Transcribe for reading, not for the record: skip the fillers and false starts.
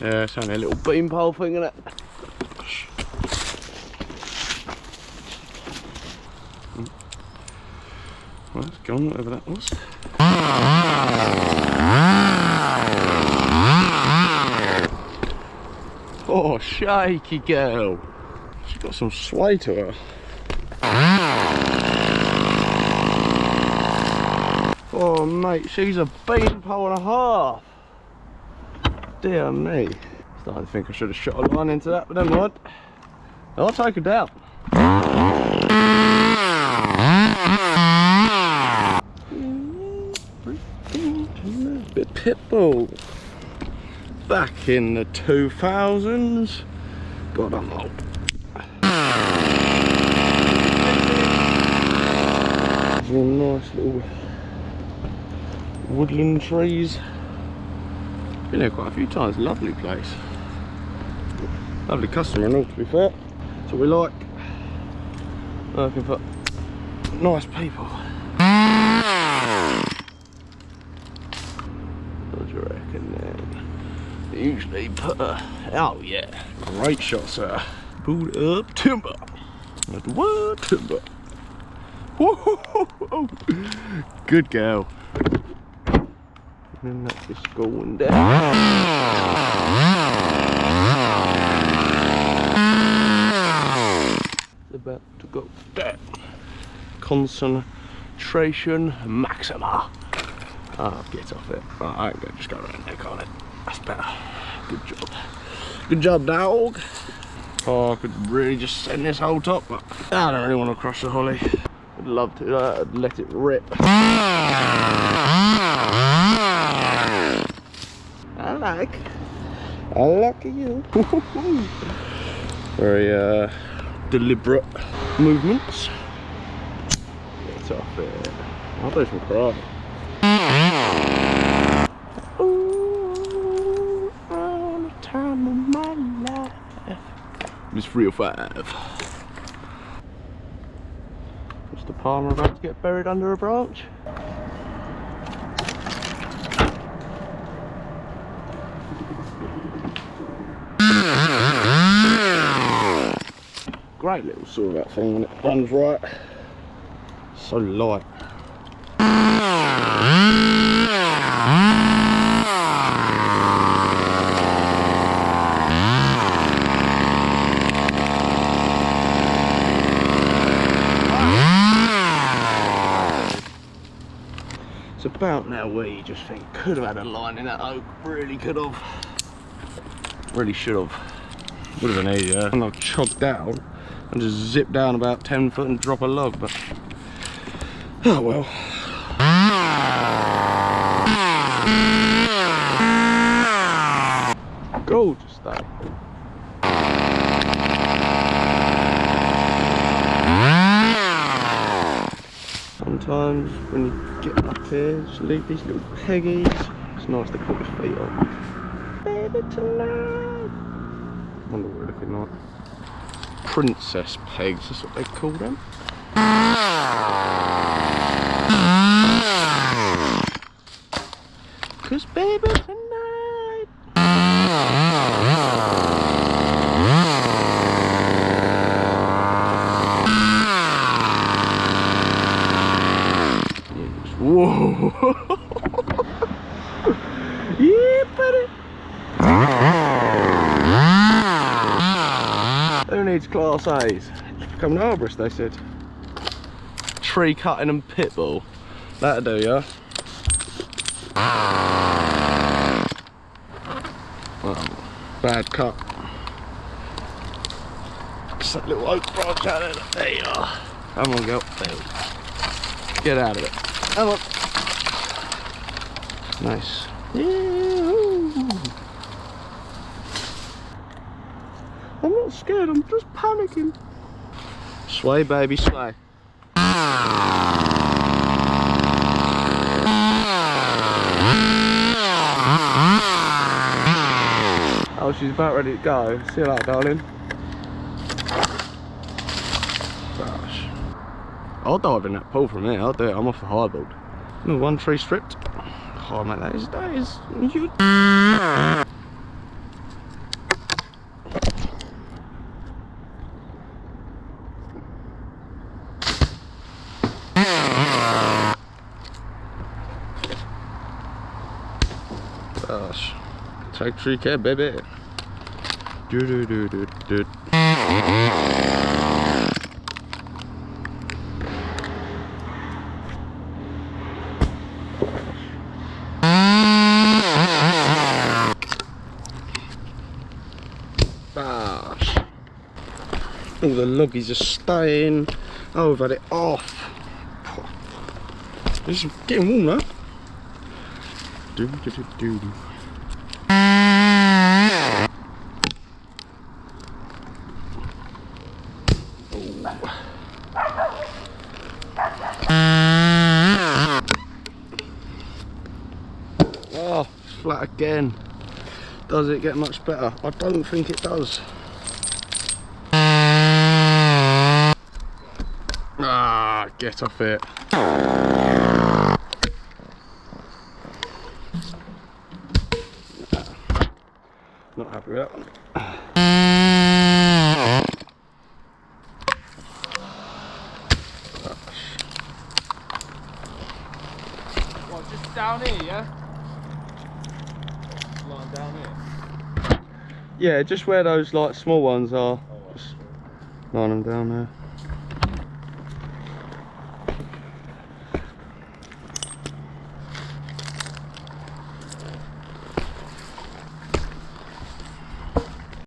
Yeah, it's only a little beam pole thing, isn't it? Well, it's gone, whatever that was. Oh, shaky girl. She's got some sway to her. Oh, mate, she's a beam pole and a half. Dear me. Starting to think I should have shot a line into that, but never mind. I'll take her down. Bit pitbull. Back in the 2000s. God, I'm old. Nice little woodland trees. Been here quite a few times. Lovely place. Lovely customer and all, to be fair. That's what we like. Working for nice people. What do you reckon then? They usually put a... Oh yeah, great shot, sir. Boot up timber. That's the word, timber. Whoa, good girl. And then that's just going down. It's about to go down. Concentration maxima. Ah, get off it. Right, I ain't gonna just go around there, can't it? That's better. Good job. Good job, dog. Oh, I could really just send this whole top, but I don't really want to crush the holly. I'd love to, I'd let it rip. I like you. Very deliberate movements. Get off it. I'll do some cry. Ooh, all the time of my life. It's 305. Mr. Palmer about to get buried under a branch. Great little saw that thing when it runs right. So light. It's about now where you just think, could have had a line in that oak, really could have. Really should have. Would have been easier. And I'll chog down and just zip down about 10 foot and drop a log, but oh well. Gorgeous day. Sometimes when you get up here, just leave these little peggies. It's nice to put your feet on. Baby tonight. I wonder what we're looking like. Princess pegs, that's what they call them. Cause baby tonight. Yes. Whoa. Yeah, buddy. Who needs class A's? Become an arborist, they said. Tree cutting and pitbull. That'll do, yeah? Well, bad cut. Just that little oak branch out there. There you are. Come on, girl. There we go. Get out of it. Come on. Nice. I'm not scared, I'm just panicking. Sway, baby, sway. Oh, she's about ready to go. See you later, darling. Gosh. I'll dive in that pool from there, I'll do it, I'm off the highboard. No, one tree stripped. Oh, mate, that is you. Gosh. Take true care, baby. Do do do do do. Gosh. All the loggies are staying. Oh, we've had it off. It's getting warm now. Do do do do do. Oh, it's flat again. Does it get much better? I don't think it does. Ah, get off it. Not happy with that one. What, just down here, yeah? Line down here? Yeah, just where those like small ones are. Just line them down there.